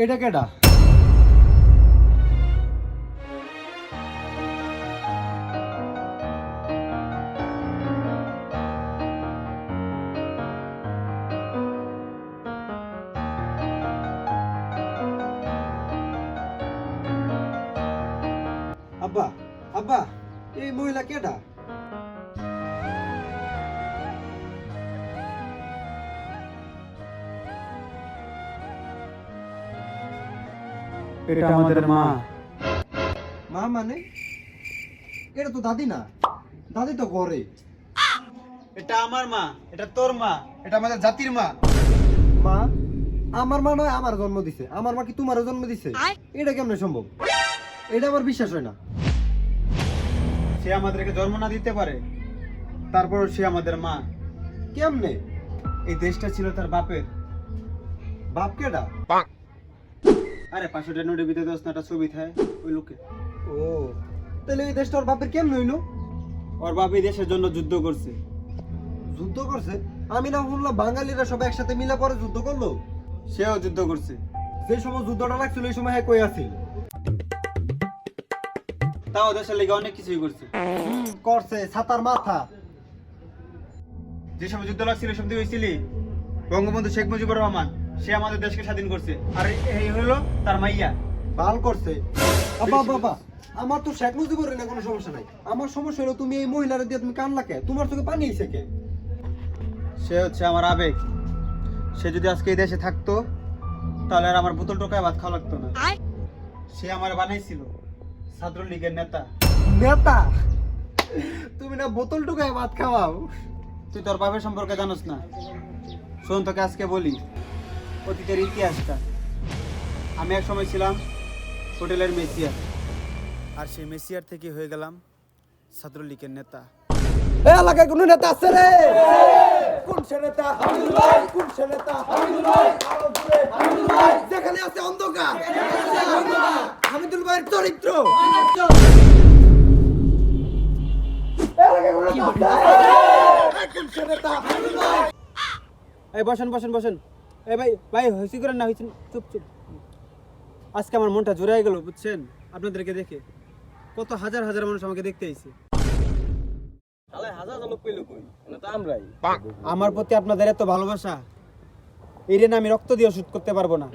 এটা কেডা? আব্বা আব্বা এই মহিলা কেডা? এটা আমাদের মা। মা মানে? এটা তো দাদি না, দাদি তো ঘরে। এটা আমার মা, এটা তোর মা, এটা আমাদের জাতির মা। মা আমার মা নয়, আমার জন্ম দিছে। আমার মা কি তোমারও জন্ম দিছে? এটা কেমনে সম্ভব? এটা আমার বিশ্বাস হয় না। সে আমাদেরকে জন্ম না দিতে পারে, তারপর সে আমাদের মা। কেমনে? এই দেশটা ছিল তার বাপের। বাপ কেডা? আরে 500 টাকা নোটের ভিতরে 10টা ছবি থাকে, ওই লোকে। ও তাহলে এই দেশটা ওর বাপের কেমনে হইলো? ওর বাপ এই দেশের জন্য যুদ্ধ করছে। যুদ্ধ করছে? আমি না শুনলাম বাঙালিরা সব একসাথে মিলে পরে যুদ্ধ করলো। সেও যুদ্ধ করছে। যে সময় যুদ্ধটা লাগছিল এই সময় হ্যাঁ কই আছিল? তাও দেশের লেগে অনেক কিছুই করছে। করছে ছাতার মাথা। যে সময় যুদ্ধ লাগছিল সব দিয়ে হয়েছিলি বঙ্গবন্ধু শেখ মুজিবুর রহমান, সে আমাদের দেশকে স্বাধীন করছে। আর এই হলো তার মাইয়া। ভাল করছে। আব্বা বাবা আমার তো শেখ মুজিবুরের না কোনো সমস্যা নাই। আমার সমস্যা হলো তুমি এই মহিলারে দিয়ে তুমি কান লাকে, তোমার চোখে পানি আইছে কে? সে হচ্ছে আমার আবেগ। সে যদি আজকে এই দেশে থাকতো তাহলে আর আমার বোতল টোকায় ভাত খাওয়া লাগতো না। সে আমার বানাইছিল ছাত্রলীগের নেতা। নেতা? তুমি না বোতল টুকায় ভাত খাওয়াও? তুই তোর বাপের সম্পর্কে জানোস না। শোন তোকে আজকে বলি অতীতের ইতিহাসটা। আমি এক সময় ছিলাম হোটেলের মেসিয়ার, আর সেই মেসিয়ার থেকে হয়ে গেলাম ছাত্রলীগের নেতা। এই এলাকায় কোন নেতা আছে রে? কোন সে নেতা? হামিদুল ভাই। কোন সে নেতা? হামিদুল ভাই। হামিদুল ভাই যেখানে আছে অন্ধকার, হামিদুল ভাইয়ের চরিত্র। এলাকায় কোন নেতা আছে? কোন সে নেতা? হামিদুল ভাই। এই বসেন বসেন বসেন। এই ভাই ভাই হইছি করেন না, হইছেন চুপ চুপ। আজকে আমার মনটা জোড়ায় গেল বুঝছেন, আপনাদেরকে দেখে। কত হাজার হাজার মানুষ আমাকে দেখতে আইছে। আমার প্রতি আপনাদের এত ভালোবাসা, এই ঋণ আমি রক্ত দিয়ে শোধ করতে পারবো না,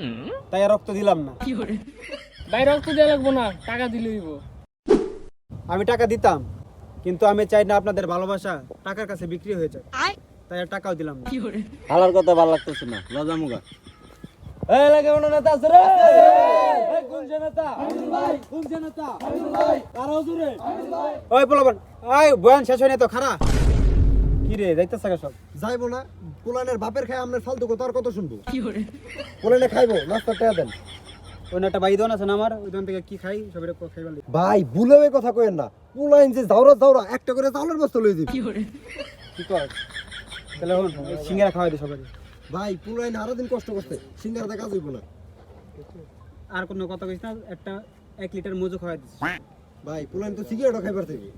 তাই আর রক্ত দিলাম না। ভাই রক্ত দেওয়া লাগবো না, টাকা দিলে হইব। আমি টাকা দিতাম, কিন্তু আমি চাই না আপনাদের ভালোবাসা টাকার কাছে বিক্রি হয়ে যায়, তাই আর টাকাও দিলাম না। হালার কথা ভালো লাগতেছে না, লজা মুগা। এই লাগে কোন নেতা আছে রে? এই কোন যে নেতা? হামিদুল ভাই। কোন যে নেতা? হামিদুল ভাই। কারা হুজুরে? হামিদুল ভাই। ওই পোলাপান, ওই বয়ান শেষ হয় না তো, খারা কি রে যাইতেছে সব? যাইবো না? পোলানের বাপের খায় আপনার ফালতু কথা আর কত শুনবো? পোলানে খাইবো, নাস্তা টাকা দেন। ওই একটা বাইদন আছে না আমার, ওই দোকান থেকে কি খাই সবের খাইবার লাগে। ভাই ভুলেও এই কথা কইেন না। পোলাইন যে জাউরা জাউরা একটা করে চাউলের বস্তা লই দিবি। কি কর তাহলে সিঙ্গারা খাওয়াই দিই সবাই। ভাই পোলাইন আরো দিন কষ্ট করছে, সিঙ্গারাতে কাজ হইব না। আর কোনো কথা কইস না, একটা 1 লিটার মজু খাওয়াই দিস। ভাই পোলাইন তো সিগারেটও খাইবার থেকে।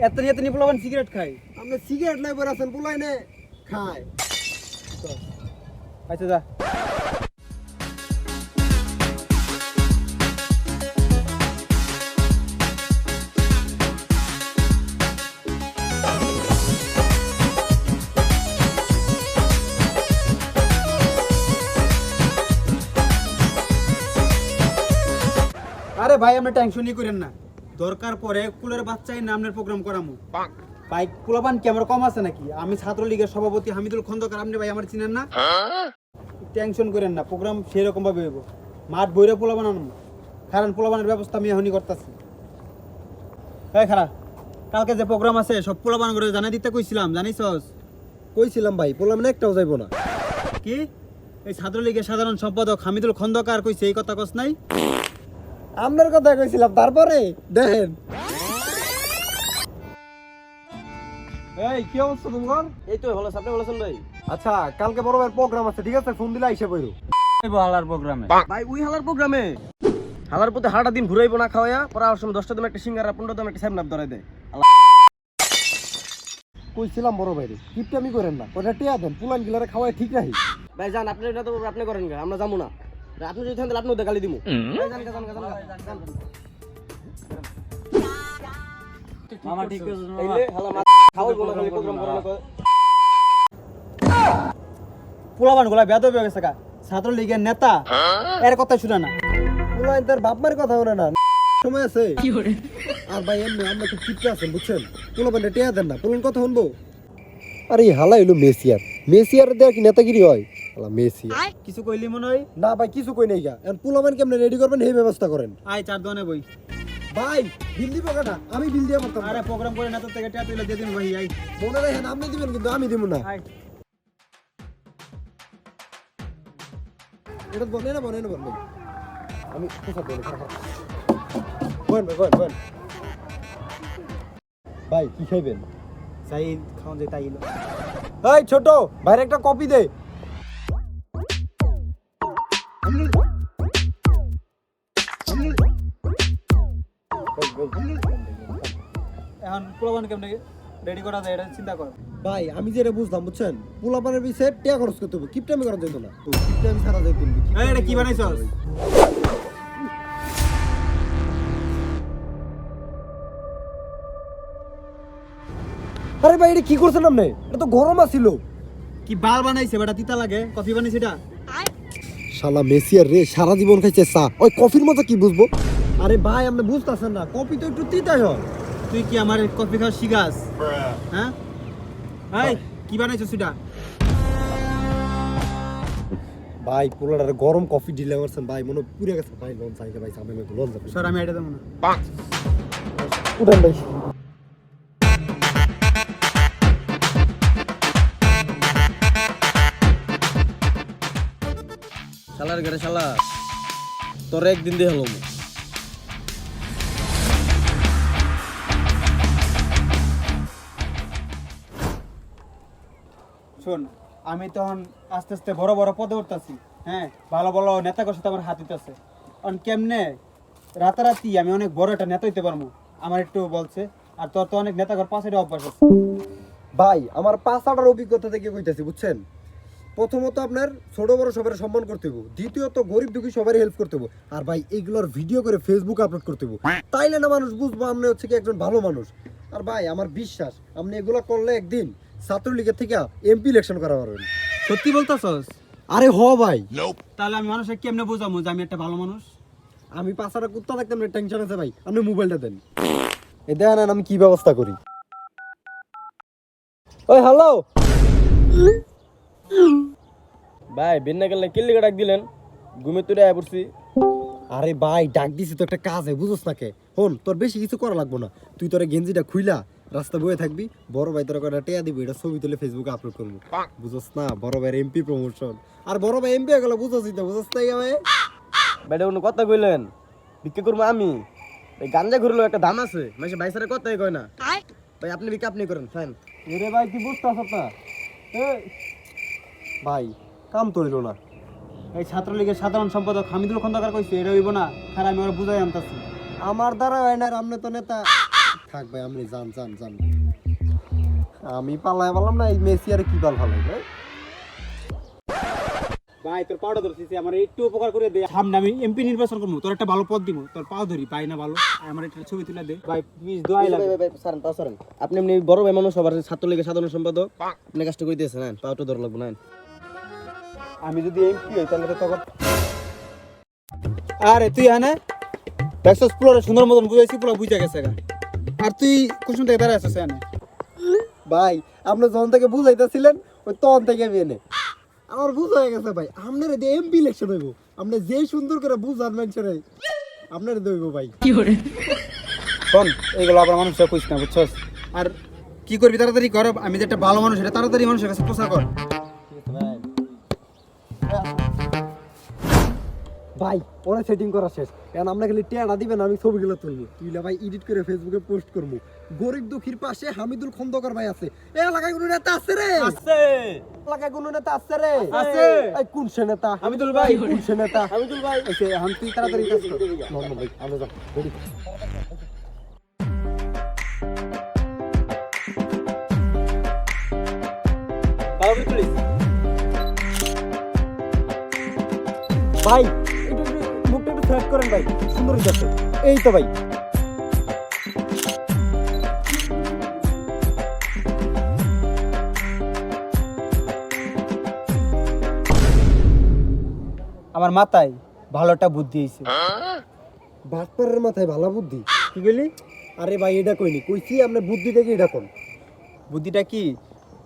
এত নিয়ে পোলাপান সিগারেট খাই? আপনি সিগারেট নাই বলে আছেন, পোলাইনে খায়। আচ্ছা যা। আরে ভাই আমরা টেনশনই করেন না, দরকার পরে কুলের বাচ্চাই নামের প্রোগ্রাম করামু। ভাই পোলাপান কি আমার কম আছে নাকি? আমি ছাত্রলীগের সভাপতি হামিদুল খন্দকার, আপনি ভাই আমার চিনেন না? টেনশন করেন না, প্রোগ্রাম সেরকম ভাবে হইব। মাঠ বইরে পোলাপান আনবো, কারণ পোলাপানের ব্যবস্থা আমি এখনই করতেছি। এই খারা, কালকে যে প্রোগ্রাম আছে সব পোলাপান করে জানাই দিতে কইছিলাম, জানিসস? কইছিলাম ভাই পোলাইন একটাও যাইব না। কি এই ছাত্রলীগের সাধারণ সম্পাদক হামিদুল খন্দকার কইছে এই কথা কস নাই? আপনার কথা কইছিলাম, তারপরে দেখেন। এই কি অবস্থা তোমার? এই তো ভালো, আপনি বলেছেন ভাই। আচ্ছা কালকে বড় ভাইয়ের প্রোগ্রাম আছে, ঠিক আছে? ফোন দিলে আইসা বইরো। হালার প্রোগ্রামে ভাই, ওই হালার প্রোগ্রামে হালার পথে হাড়া দিন ঘুরাইবো না খাওয়া, পরে আমার সময় 10টা দামে একটা সিঙ্গারা, 15 দামে একটা স্যামনাপ ধরাই দেয়। কইছিলাম বড় ভাইরে কিপটামি করেন না, ওটা টিয়া দেন, পোলাইন গিলারে খাওয়াই ঠিক রাখি। ভাই যান, আপনি এটা তো আপনি করেন, আমরা যাবো না। আপনি যদি থাকেন তাহলে আপনি ওদের গালি দিমু মামা ঠিক আছে এই মামা লে হালা মা খাওয়াই বলে খালি প্রোগ্রাম করানো কয় পোলাবান গুলা বেদব হয়ে গেছে গা ছাত্র লীগের নেতা এর কথা শুনে না পোলাইন তার বাপ মায়ের কথা বলে না সময় আছে আর ভাই এমনি আমরা খুব চিপকে আছেন বুঝছেন পোলাপান টেয়া দেন না পোলান কথা শুনবো আরে হালা এলো মেসিয়ার দেখ কি নেতাগিরি হয় হালা মেসিয়ার কিছু কইলি মনে হয় না ভাই কিছু কই নাই গা এখন পোলাপান কেমনে রেডি করবেন এই ব্যবস্থা করেন আয় 4 দনে বই ভাই বিল দিব কাটা আমি বিল দিয়ে পারতাম আরে প্রোগ্রাম করে না তো থেকে টাকা তুলে দিয়ে দিন ভাই আই মনে রাখেন আপনি দিবেন কিন্তু আমি দিব না আয় এটা বলে না ভাই আমি কোথা বলে বল ভাই কি খাইবেন যাই খাওন যাই তাইলো এই ছোট ভাইরে একটা কপি দে এখন পোলাবান কেমনে রেডি করা যায় এটা চিন্তা কর ভাই আমি যেটা বুঝলাম বুঝছেন পোলাপানের বিষয়ে টিয়া খরচ করতে হবে কিপটামি করা যেত না তো কিপটামি ছাড়া যেত এই এটা কি বানাইছস আরে ভাই এটা কি করছেন আপনি এটা তো গরম আছিল কি বাল বানাইছে বেটা তিতা লাগে কফি বানাইছে এটা শালা মেসিয়ার রে সারা জীবন খাইছে চা ওই কফির মতো কি বুঝবো আরে ভাই আপনি বুঝতাছেন না কফি তো একটু তিতাই হয় তুই কি আমার কফি খাওয়া শিখাস হ্যাঁ এই কি বানাইছস সেটা ভাই পোলাটারে গরম কফি দিলে করছেন ভাই মনে পুরে গেছে ভাই লোন চাইকে ভাই সামনে লোন যাবে স্যার আমি এটা দেবো না উঠেন ভাই শালার ঘরে শালা তোর একদিন দিয়ে হলো শোন আমি তখন আস্তে আস্তে বড় বড় পদে উঠতেছি হ্যাঁ ভালো ভালো নেতাদের সাথে আমার হাত দিতেছে কারণ কেমনে রাতারাতি আমি অনেক বড় একটা নেতা হইতে পারবো আমার একটু বলছে আর তোর তো অনেক নেতাগর পাশে অভ্যাস আছে ভাই আমার 5-8টার অভিজ্ঞতা থেকে কইতাছি বুঝছেন প্রথমত আপনার ছোট বড় সবার সম্মান করতে হবে দ্বিতীয়ত গরিব দুঃখী সবারই হেল্প করতে হবে আর ভাই এইগুলোর ভিডিও করে ফেসবুকে আপলোড করতে হবে তাইলে না মানুষ বুঝবো আপনি হচ্ছে কি একজন ভালো মানুষ আর ভাই আমার বিশ্বাস আপনি এগুলো করলে একদিন ছাত্রলীগের থেকে এমপি ইলেকশন করা পারবেন সত্যি বলতেছস আরে হ ভাই তাহলে আমি মানুষের কেমনে বোঝাবো যে আমি একটা ভালো মানুষ আমি 5-8টা কুত্তা থাকতাম না টেনশন আছে ভাই আপনি মোবাইলটা দেন এ দেখেন আমি কি ব্যবস্থা করি ওই হ্যালো ভাই বিন্না গেলে কিল্লি ডাক দিলেন ঘুমে তুলে আয় পড়ছি আরে ভাই ডাক দিছি তো একটা কাজে বুঝোস না কে হন তোর বেশি কিছু করা লাগবো না তুই তোর গেঞ্জিটা খুইলা রাস্তা বয়ে থাকবি বড় ভাই তোর কটা টেয়া দিবি এটা ছবি তুলে ফেসবুকে আপলোড করবো বুঝোস না বড় ভাইয়ের এমপি প্রমোশন আর বড় ভাই এমপি হয়ে গেল বুঝোসই তো বুঝোস না ভাই বেটা কোনো কথা কইলেন ভিক্ষা করবো আমি এই গাঞ্জা ঘুরলো একটা দাম আছে মানে ভাই স্যারের কথাই কয় না ভাই আপনি ভিক্ষা আপনি করেন ফাইন এরে ভাই কি বুঝতেছ না ভাই কাম তো হইলো না এই ছাত্রলীগের সাধারণ সম্পাদক হামিদুল খন্দকার কইছে এটা হইব না আর আমি ওরা বুঝাই আনতাছি আমার দ্বারা হয় না আপনি তো নেতা থাক ভাই আপনি যান আমি পালাই বললাম না এই মেসি আর কি দল ভালো ভাই ভাই তোর পাউডার ধরছিস আমার একটু উপকার করে দে সামনে আমি এমপি নির্বাচন করবো তোর একটা ভালো পদ দিব তোর পাও ধরি পাই না ভালো আমার একটা ছবি তুলে দে ভাই প্লিজ দোয়াই লাগে সারেন আপনি এমনি বড় ভাই মানুষ সবার ছাত্রলীগের সাধারণ সম্পাদক আপনি কাজটা করে দিয়েছেন নেন পাউটা ধর লাগবো নেন আমি যদি এমপি হই তাহলে তো তখন আরে তুই হ্যাঁ ব্যাকসস পুরো সুন্দর মতন বুঝাইছি পুরো বুঝা গেছে গা আর তুই কোন থেকে দাঁড়ায় আছিস এনে ভাই আপনি যখন থেকে বুঝাইতেছিলেন ওই তখন থেকে আমি এনে আমার বুঝ হয়ে গেছে ভাই আপনার দিয়ে এমপি ইলেকশন হইব আপনি যে সুন্দর করে বুঝান মানুষের আপনার দইব ভাই শোন এইগুলো আবার মানুষের কইস না বুঝছস আর কি করবি তাড়াতাড়ি কর আমি যে একটা ভালো মানুষ এটা তাড়াতাড়ি মানুষের কাছে প্রচার কর ভাই ওরা সেটিং করা শেষ এখন আমরা খালি টেয়াটা দিবেন আমি ছবিগুলো তুলবো তুইলে ভাই এডিট করে ফেসবুকে পোস্ট করবো গরিব দুঃখীর পাশে হামিদুল খন্দকার ভাই আছে এ এলাকায় কোনো নেতা আছে রে আছে এলাকায় কোনো নেতা আছে রে আছে এই কোন সে নেতা হামিদুল ভাই কোন সে নেতা হামিদুল ভাই এসে এখন তুই তাড়াতাড়ি কাজ কর নর্মাল ভাই আমরা যা রেডি পাউডার প্লিজ ভাই শেষ করেন ভাই, সুন্দর হইতাছে। এই তো ভাই। আমার মাথায় ভালো একটা বুদ্ধি হয়েছে। বাটপারের মাথায় ভালো বুদ্ধি? কি বলি? আরে ভাই এটা কইনি, কইছি আপনার বুদ্ধি দেখে এটা কোন। বুদ্ধিটা কি,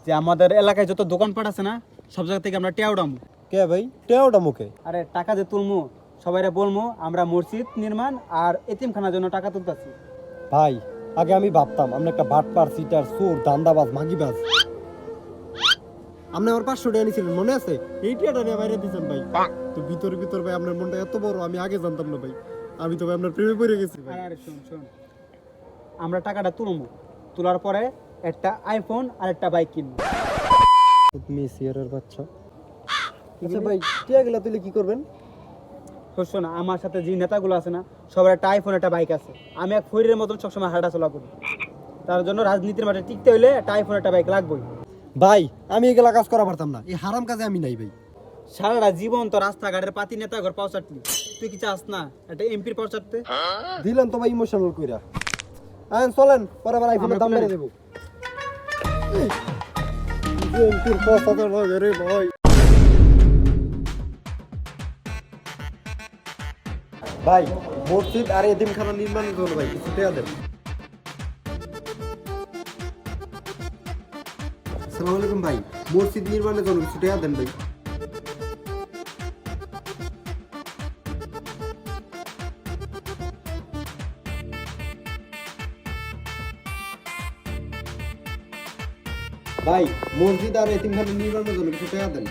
যে আমাদের এলাকায় যত দোকানপাট আছে না, সব জায়গা থেকে আমরা টেয়া উঠামু। কে ভাই টেওটা মুখে? আরে টাকা যে তুলমু, সবাইরা বলমু আমরা মসজিদ নির্মাণ আর এতিমখানার জন্য টাকা তুলতাছি। ভাই আগে আমি ভাবতাম আপনি একটা বাটপার, সিটার, চোর, দান্দাবাজ, মাগিবাজ। আপনি আমার 500 টাকা নিয়েছিলেন মনে আছে? এই টাকাটা নিয়ে বাইরে দিয়েছেন ভাই। তো ভিতর ভাই আপনার মনটা এত বড় আমি আগে জানতাম না ভাই। আমি তো ভাই আপনার প্রেমে পড়ে গেছি ভাই। আরে শোন শোন, আমরা টাকাটা তুলমু, তোলার পরে একটা আইফোন আর একটা বাইক কিনবো। তুমি সিয়ারের বাচ্চা। আচ্ছা ভাই টাকাগুলো তুলে কি করবেন? শোন, আমার সাথে যে নেতাগুলো আছে না, সবার একটা আইফোন একটা বাইক আছে। আমি এক ফরিরের মতন সবসময় হাঁটা চলা করি। তার জন্য রাজনীতির মাঠে টিকতে হইলে একটা আইফোন একটা বাইক লাগবেই। ভাই আমি এগুলা কাজ করা পারতাম না, এই হারাম কাজে আমি নাই ভাই। সারাটা জীবন তো রাস্তাঘাটের পাতি নেতা ঘর পাও চাটলি, তুই কি চাস না একটা এমপির পাও চাটতে? দিলেন তো ভাই ইমোশনাল কইরা। চলেন পরে আবার আইফোনের দাম বেড়ে দেবো। এমপির কথা লাগে রে ভাই। ভাই মসজিদ আর এতিমখানা নির্মাণের জন্য ভাই কিছু টাকা দেন। আসসালামু আলাইকুম ভাই, মসজিদ নির্মাণের জন্য কিছু টাকা দেন ভাই। ভাই মসজিদ আর এতিমখানা নির্মাণের জন্য কিছু টাকা দেন।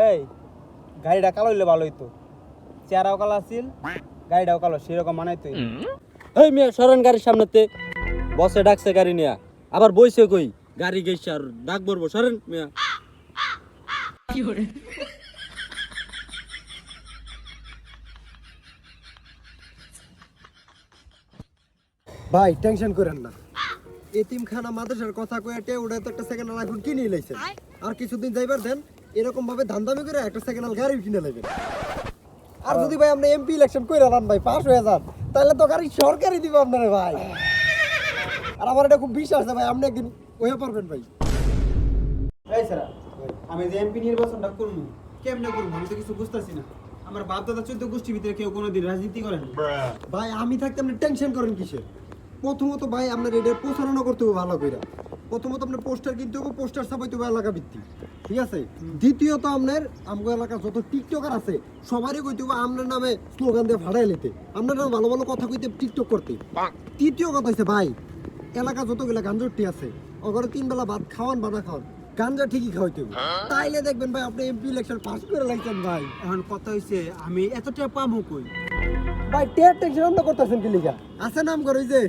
এই গাড়িটা কালো হইলে ভালো হইতো, চেহারাও কালো আছিল, গাড়িটাও কালো, সেরকম মানাইতো। এই মিয়া সরেন গাড়ির সামনেতে, বসে ডাকছে গাড়ি নিয়া, আবার বইছে কই গাড়ি গেছে আর ডাক বলবো, সরেন মিয়া। ভাই টেনশন করেন না, এতিমখানা মাদ্রাসার কথা কয়েটে ওটা তো একটা সেকেন্ড হ্যান্ড আইফোন কিনে লাইছেন। আর কিছুদিন যাইবার দেন, এরকম ভাবে ধান্দামি করে একটা সেকেন্ড হ্যান্ড গাড়ি কিনে লাইবেন। আর যদি ভাই আপনি এমপি ইলেকশন করে আনান ভাই, পাস হয়ে যান, তাহলে তো গাড়ি সরকারি দিব আপনারে ভাই। আর আমার এটা খুব বিশ্বাস আছে ভাই, আপনি একদিন হয়ে পারবেন ভাই। এই স্যার, আমি যে এমপি নির্বাচনটা করবো, কেমনে করবো আমি তো কিছু বুঝতেছি না। আমার বাপ দাদা 14 গোষ্ঠীর ভিতরে কেউ কোনোদিন রাজনীতি করেন। ভাই আমি থাকতে আপনি টেনশন করেন কিসের? প্রথমত ভাই আপনার এটা প্রচারণা করতে হবে ভালো করে। প্রথমত আপনার পোস্টার কিনতে হবে, পোস্টার ছাপাইতে হবে এলাকা ভিত্তিক, ঠিক আছে? দ্বিতীয়ত আপনার আমগো এলাকার যত টিকটকার আছে সবারই কইতে হবে আপনার নামে স্লোগান দিয়ে ভাড়াই লেতে, আপনার নামে ভালো ভালো কথা কইতে টিকটক করতে। তৃতীয় কথা হচ্ছে ভাই, এলাকা যতগুলা গাঞ্জটি আছে ওগরে 3 বেলা ভাত খাওয়ান বা না খাওয়ান, গাঞ্জা ঠিকই খাওয়াইতে হবে। তাইলে দেখবেন ভাই আপনি এমপি ইলেকশন পাস করে লাগছেন ভাই। এখন কথা হইছে আমি এতটা পামু কই? ভাই টেয়ার টেনশন আমরা করতেছেন কি লিগা? আছে নাম করে যে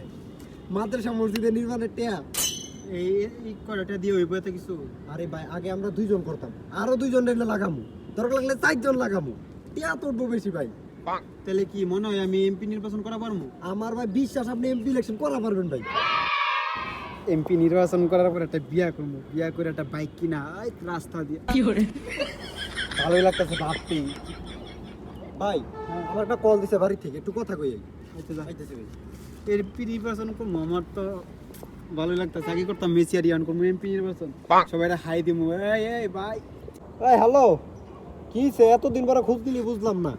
মাদ্রাসা মসজিদের নির্মাণের টেয়া। এই এই কয়টা দিয়ে হইব এত কিছু? আরে ভাই আগে আমরা 2 জন করতাম, আরো 2 জন রেলে লাগামু, দরকার লাগলে 4 জন লাগামু, টেয়া তোড়বো বেশি ভাই। তাহলে কি মনে হয় আমি এমপি নির্বাচন করা পারবো? আমার ভাই বিশ্বাস আপনি এমপি ইলেকশন করা পারবেন ভাই। এমপি নির্বাচন করার পর একটা বিয়া করবো, বিয়া করে একটা বাইক কিনা এই রাস্তা দিয়ে ভালোই লাগতেছে ভাবতে। ভাই আমার একটা কল দিছে বাড়ি থেকে, একটু কথা কই। আচ্ছা যা। আইতেছে ভাই। এমপি নির্বাচন করবো, আমার তো ভালোই লাগতেছে। আগে করতাম মেসি আর ইয়ান, করবো এমপি নির্বাচন, সবাই হাই দিমু, এই এই ভাই। এই হ্যালো, কি সে এতদিন পরে খোঁজ দিলি বুঝলাম না।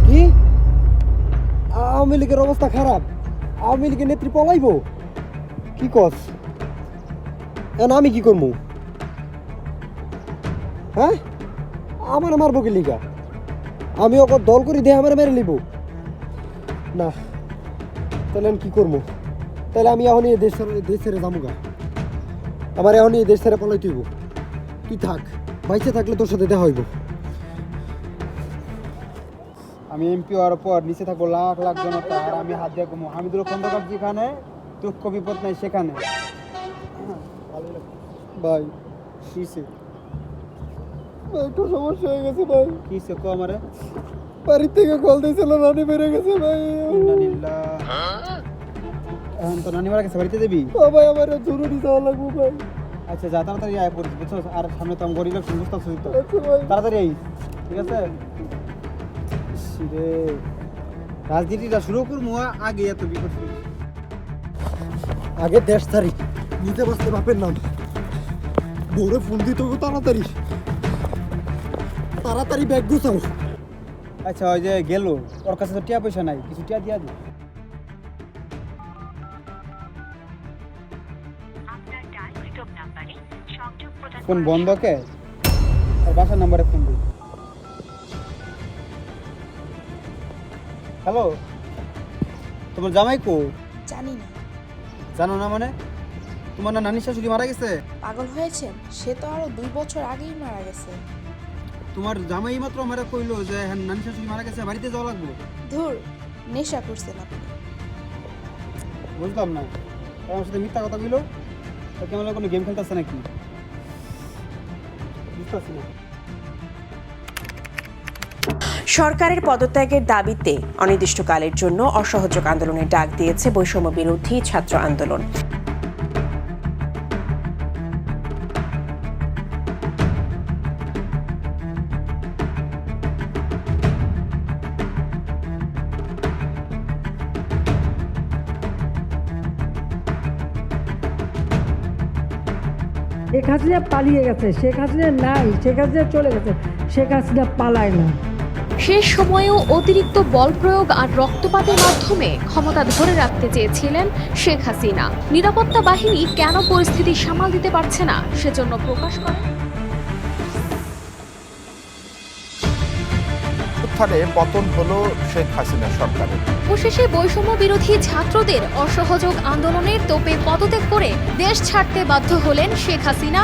কি আওয়ামী লীগের অবস্থা খারাপ? আওয়ামী লীগের নেত্রী পলাইবো? কি কস? এখন আমি কি করবো? হ্যাঁ আমার মারবো কি লিগা? আমি ওকে দল করে দিয়ে আমার মেরে নিব না। তাহলে আমি কি করবো? তাহলে আমি এখন এই দেশ ছেড়ে যাবো গা। আমার এখন এই দেশ ছেড়ে পলাই তুইব। তুই থাক, বাইচে থাকলে তোর সাথে দেখা হইব। আমি এমপি হওয়ার পর নিচে থাকবো লাখ লাখ জনতা, আর আমি হাত দিয়ে ঘুমো হামিদুল খন্দকার যেখানে, দুঃখ বিপদ নাই সেখানে। ভাই কিসে একটু সমস্যা হয়ে গেছে ভাই। কিসে কো আমারে? বাড়ির থেকে কল দিয়েছিল, রানি বেড়ে গেছে ভাই। ইন্নালিল্লাহ। এখন তো নানি মারা গেছে, বাড়িতে দেবি? ভাই আমার জরুরি যাওয়া লাগবে ভাই। আচ্ছা যা, তাড়াতাড়ি আয় পড়িস বুঝছো, আর সামনে তো আমি গরিব লোক বুঝতে পারছিস তো, আচ্ছা ভাই। তাড়াতাড়ি আই, ঠিক আছে? রে রাজনীতিটা শুরু করবো আগে এত বিপদ শুরু। আগে দেশ ছাড়ি, নিতে বসতে বাপের নাম। বউরে ফোন দিতে হবে তাড়াতাড়ি, তাড়াতাড়ি ব্যাগ গুছাও। আচ্ছা ওই যে গেল, ওর কাছে তো টিয়া পয়সা নাই, কিছু টিয়া দিয়া দি। ফোন বন্ধ কে? আর বাসার নাম্বারে ফোন দিই। হ্যালো, তোমার জামাই কো? জানি না। জানো না মানে? তোমার না নানি শাশুড়ি মারা গেছে? পাগল হয়েছেন? সে তো আরো 2 বছর আগেই মারা গেছে। তোমার জামাই মাত্র আমারে কইলো যে হ্যাঁ নানি শাশুড়ি মারা গেছে, বাড়িতে যাওয়া লাগবে। ধুর, নেশা করছেন আপনি। বুঝলাম না, আমার সাথে মিথ্যা কথা কইলো। কেমন কোনো গেম খেলতেছে নাকি? বুঝতেছি না। সরকারের পদত্যাগের দাবিতে অনির্দিষ্টকালের জন্য অসহযোগ আন্দোলনের ডাক দিয়েছে বৈষম্য বিরোধী ছাত্র আন্দোলন। শেখ হাসিনা পালিয়ে গেছে, শেখ হাসিনা নাই, শেখ হাসিনা চলে গেছে, শেখ হাসিনা পালায় না। শেষ সময়েও অতিরিক্ত বল প্রয়োগ আর রক্তপাতের মাধ্যমে ক্ষমতা ধরে রাখতে চেয়েছিলেন শেখ হাসিনা। নিরাপত্তা বাহিনী কেন পরিস্থিতি সামাল দিতে পারছে না সেজন্য প্রকাশ করেন। উত্থানে পতন হলো শেখ হাসিনা সরকারের। অবশেষে বৈষম্য বিরোধী ছাত্রদের অসহযোগ আন্দোলনের তোপে পদত্যাগ করে দেশ ছাড়তে বাধ্য হলেন শেখ হাসিনা।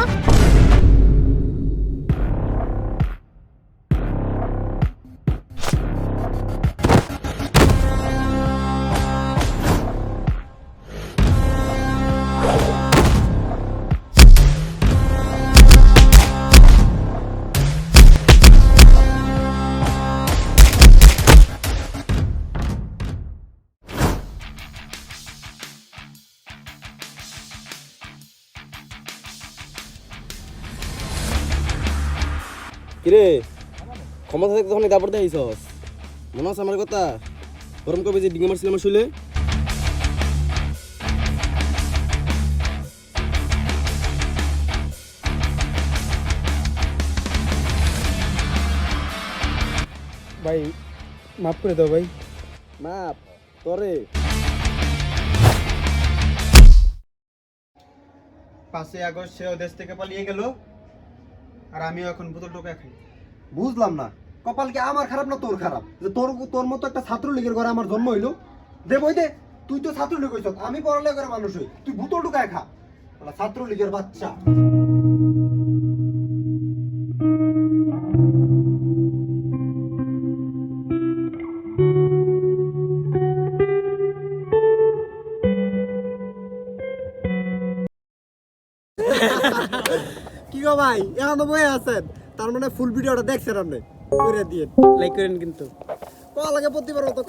কিরে ক্ষমতা থেকে তখন দাবর দেখাইছস, মনে আছে আমার কথা? গরম কবে যে ডিঙে মারছিল আমার শুলে? ভাই মাফ করে দাও ভাই। মাপ তোরে 5ই আগস্ট সেও দেশ থেকে পালিয়ে গেল, আর আমিও এখন বোতল টোকা খাই। বুঝলাম না, কপাল কি আমার খারাপ না তোর খারাপ যে তোর মতো একটা ছাত্রলীগের ঘরে আমার জন্ম হইলো? দে বই দে, তুই তো ছাত্রলীগ হইছ, আমি পড়ালেখা করে মানুষ হই, তুই বোতল ঢুকায় খা। ছাত্রলীগের বাচ্চা। কি গো ভাই, এখনো বয়ে আছেন? তার মানে ফুল ভিডিওটা দেখছেন আপনি? করে দিয়ে লাইক করেন কিন্তু। কল লাগে প্রতিবার মতো